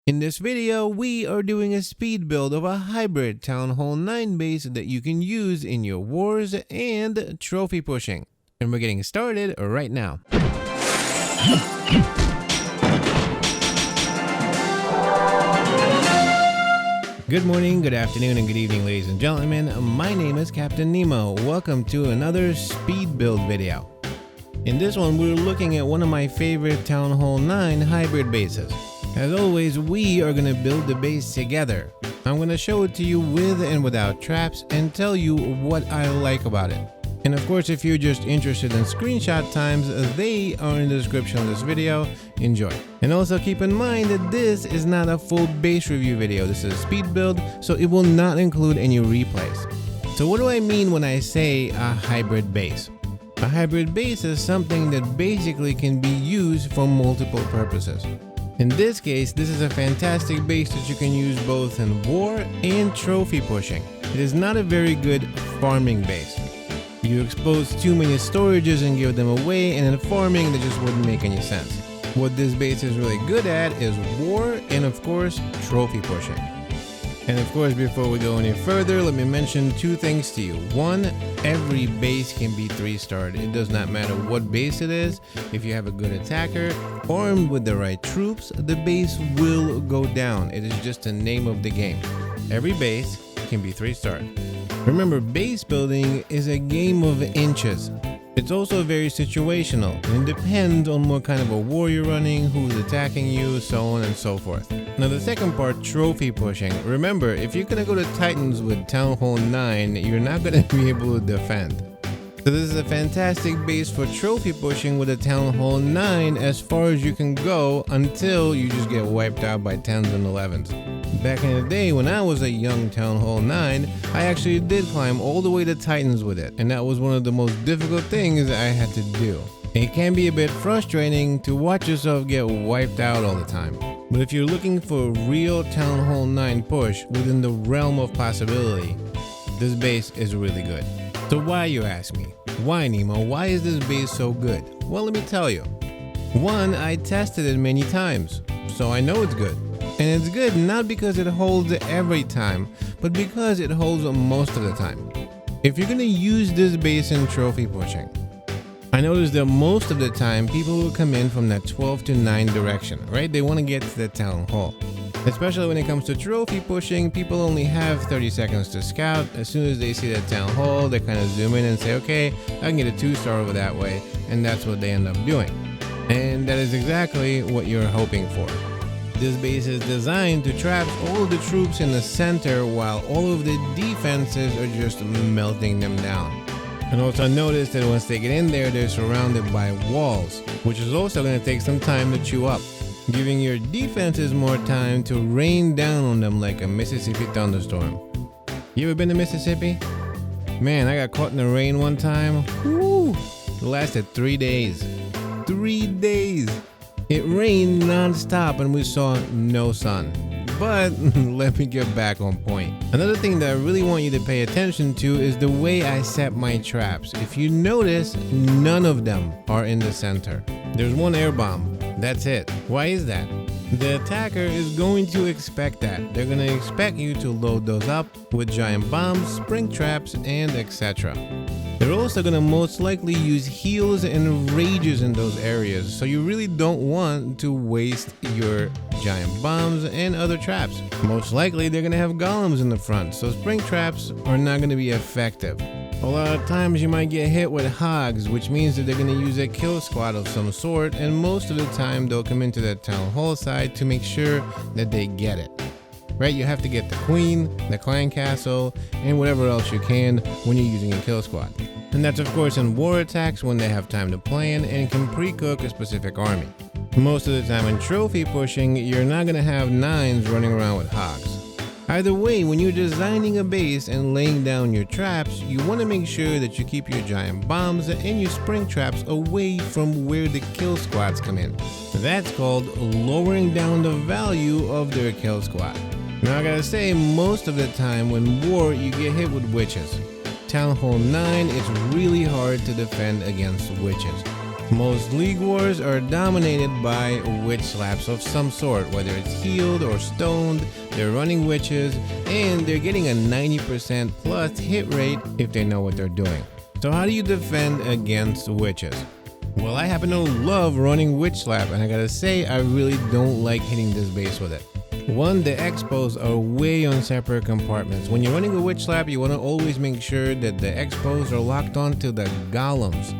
In this video, we are doing a speed build of a hybrid Town Hall 9 base that you can use in your wars and trophy pushing. And we're getting started right now. Good morning, good afternoon, and good evening, ladies and gentlemen. My name is Captain Nemo. Welcome to another speed build video. In this one, we're looking at one of my favorite Town Hall 9 hybrid bases. As always, we are going to build the base together. I'm going to show it to you with and without traps and tell you what I like about it. And of course, if you're just interested in screenshot times, they are in the description of this video. Enjoy. And also keep in mind that this is not a full base review video. This is a speed build, so it will not include any replays. So what do I mean when I say a hybrid base? A hybrid base is something that basically can be used for multiple purposes. In this case, this is a fantastic base that you can use both in war and trophy pushing. It is not a very good farming base. You expose too many storages and give them away, and in farming, that just wouldn't make any sense. What this base is really good at is war and of course, trophy pushing. And of course, before we go any further, let me mention two things to you. One, every base can be 3-starred. It does not matter what base it is. If you have a good attacker, armed with the right troops, the base will go down. It is just the name of the game. Every base can be 3-starred. Remember, base building is a game of inches. It's also very situational, and it depends on what kind of a war you're running, who's attacking you, so on and so forth. Now the second part, trophy pushing. Remember, if you're gonna go to Titans with Town Hall 9, you're not gonna be able to defend. So this is a fantastic base for trophy pushing with a Town Hall 9 as far as you can go until you just get wiped out by 10s and 11s. Back in the day when I was a young Town Hall 9, I actually did climb all the way to Titans with it, and that was one of the most difficult things I had to do. It can be a bit frustrating to watch yourself get wiped out all the time. But if you're looking for a real Town Hall 9 push within the realm of possibility, this base is really good. So why, you ask me? Why, Nemo? Why is this base so good? Well, let me tell you. One, I tested it many times, so I know it's good. And it's good not because it holds every time, but because it holds most of the time. If you're going to use this base in trophy pushing, I noticed that most of the time people will come in from that 12 to 9 direction, right? They want to get to the town hall. Especially when it comes to trophy pushing, people only have 30 seconds to scout. As soon as they see the town hall, they kind of zoom in and say, okay, I can get a 2-star over that way. And that's what they end up doing. And that is exactly what you're hoping for. This base is designed to trap all of the troops in the center while all of the defenses are just melting them down. And also notice that once they get in there, they're surrounded by walls, which is also going to take some time to chew up, giving your defenses more time to rain down on them like a Mississippi thunderstorm. You ever been to Mississippi? Man, I got caught in the rain one time. Woo! It lasted 3 days. 3 days! It rained non-stop and we saw no sun. But let me get back on point. Another thing that I really want you to pay attention to is the way I set my traps. If you notice, none of them are in the center. There's one air bomb. That's it. Why is that? The attacker is going to expect that. They're going to expect you to load those up with giant bombs, spring traps, and etc. They're also going to most likely use heals and rages in those areas, so you really don't want to waste your giant bombs and other traps. Most likely they're going to have golems in the front, so spring traps are not going to be effective. A lot of times you might get hit with hogs, which means that they're going to use a kill squad of some sort, and most of the time they'll come into the town hall side to make sure that they get it. Right, you have to get the queen, the clan castle, and whatever else you can when you're using a kill squad. And that's of course in war attacks when they have time to plan and can pre-cook a specific army. Most of the time in trophy pushing, you're not going to have 9s running around with hogs. Either way, when you're designing a base and laying down your traps, you want to make sure that you keep your giant bombs and your spring traps away from where the kill squads come in. That's called lowering down the value of their kill squad. Now I gotta say, most of the time when war, you get hit with witches. Town Hall 9, it's really hard to defend against witches. Most league wars are dominated by witch slaps of some sort, whether it's healed or stoned. They're running witches, and they're getting a 90% plus hit rate if they know what they're doing. So how do you defend against witches? Well, I happen to love running witch slap, and I gotta say I really don't like hitting this base with it. One, the expos are way on separate compartments. When you're running a witch slap, you want to always make sure that the expos are locked onto the golems.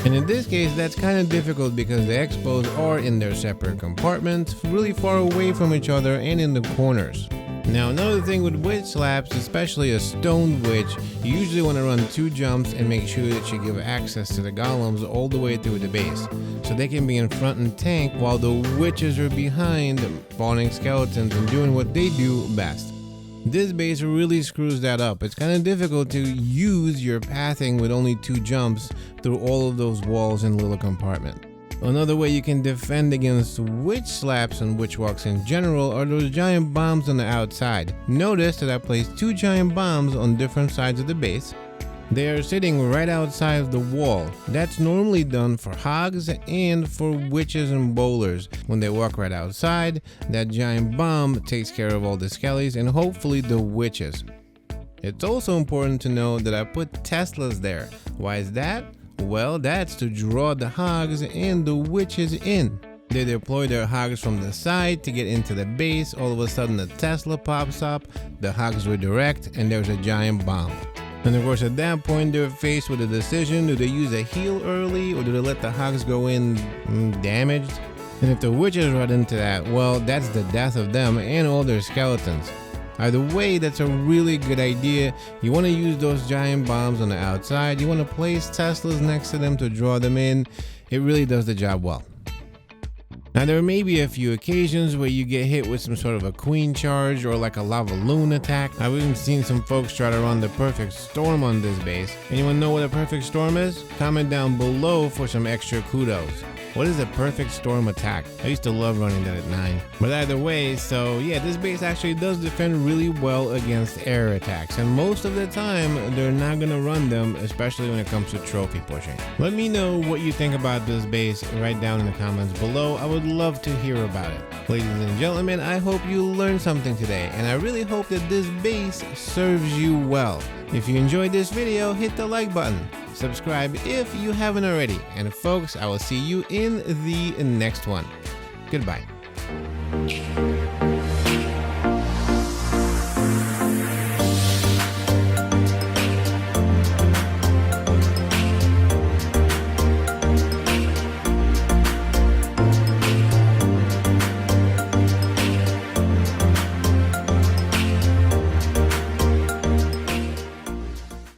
And in this case, that's kind of difficult because the expos are in their separate compartments, really far away from each other and in the corners. Now, another thing with witch slaps, especially a stoned witch, you usually want to run 2 jumps and make sure that you give access to the golems all the way through the base, so they can be in front and tank while the witches are behind, spawning skeletons and doing what they do best. This base really screws that up. It's kind of difficult to use your pathing with only 2 jumps through all of those walls and little compartment. Another way you can defend against witch slaps and witch walks in general are those giant bombs on the outside. Notice that I placed 2 giant bombs on different sides of the base. They are sitting right outside of the wall. That's normally done for hogs and for witches and bowlers. When they walk right outside, that giant bomb takes care of all the skellies and hopefully the witches. It's also important to know that I put Teslas there. Why is that? Well, that's to draw the hogs and the witches in. They deploy their hogs from the side to get into the base. All of a sudden, the Tesla pops up, the hogs redirect, and there's a giant bomb. And of course, at that point, they're faced with a decision. Do they use a heal early, or do they let the hogs go in damaged? And if the witches run into that, well, that's the death of them and all their skeletons. Either way, that's a really good idea. You want to use those giant bombs on the outside. You want to place Teslas next to them to draw them in. It really does the job well. Now, there may be a few occasions where you get hit with some sort of a queen charge or like a lava loon attack. I've even seen some folks try to run the perfect storm on this base. Anyone know what a perfect storm is? Comment down below for some extra kudos. What is a perfect storm attack? I used to love running that at 9. But either way, so yeah, this base actually does defend really well against air attacks. And most of the time, they're not going to run them, especially when it comes to trophy pushing. Let me know what you think about this base right down in the comments below. I would love to hear about it. Ladies and gentlemen, I hope you learned something today. And I really hope that this base serves you well. If you enjoyed this video, hit the like button. Subscribe if you haven't already. And folks, I will see you in the next one. Goodbye.